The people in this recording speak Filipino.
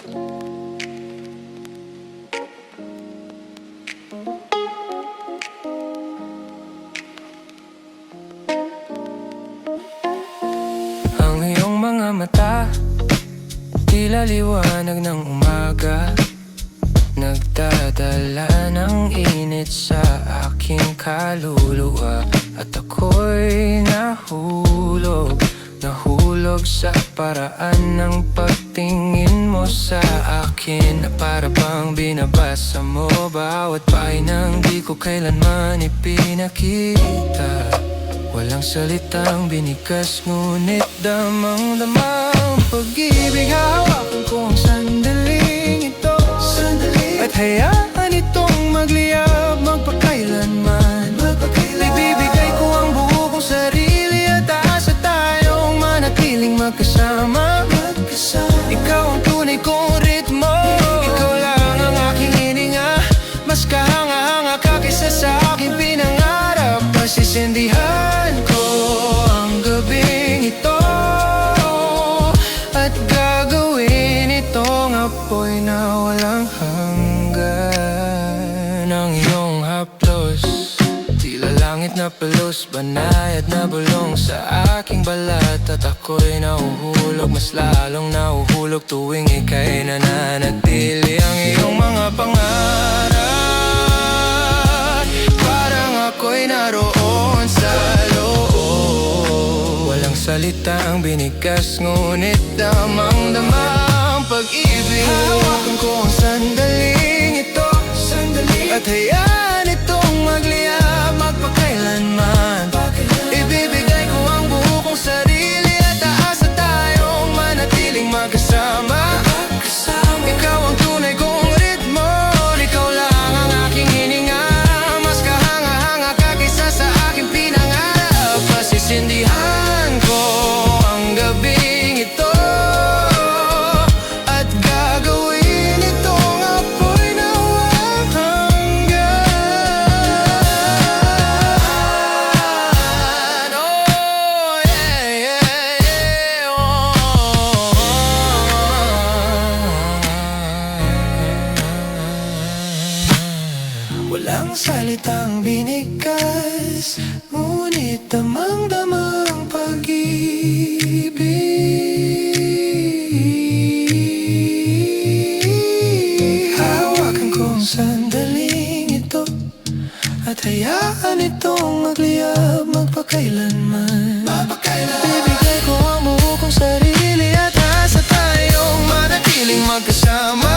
Ang iyong mga mata, tila liwanag ng umaga, nagdadala ng init sa aking kaluluwa. At ako'y nahulog sa paraan ng pagtingin mo sa akin, na para bang binabasa mo bawat pahinang di ko kailanman ipinakita. Walang salitang binigas, ngunit damang-damang pag-ibig. Hahawakan ko ang sandaling ito, at hayaan itong magliyab magpakailanman. Ibibigay ko ang buo kong sarili at aasa tayong manatiling magkasama. Ikaw ang tunay kong ritmo, ikaw lang ang aking hininga. Mas kahanga-hanga ka kaysa sa aking pinangarap. Pasisindihan ko ang gabing ito, at gagawin itong apoy na walang hanggan. Ang iyong haplos, tila langit na pelos, banayad na bulong sa aking balat. At ako'y nahuhulog, mas lalong nahuhulog tuwing ika'y nananatili. Ang iyong mga pangarap, parang ako'y naroon sa loob. Walang salitang binigas, ngunit damang-dama ang pag-ibig. Hawakan ko ang sandaling ito, at hayaan itong magliyab magpakailanman. Ibibigay ko ang buo kong sarili at aasa tayong manatiling magkasama. Ikaw ang tunay kong ritmo, ikaw lang ang aking hininga. Mas kahanga-hanga ka kaysa sa aking pinangarap. Pasisindihan ko ang gabing ito, at gagawin itong apoy na walang hanggan. Oh, yeah, yeah, yeah. Walang salitang binigas, ngunit damang-damang pag-ibig. Hawakan ko ang sandaling ito, at hayaan itong magliyab magpakailanman. Bibigay ko ang buo kong sarili at asa tayong manatiling magkasama.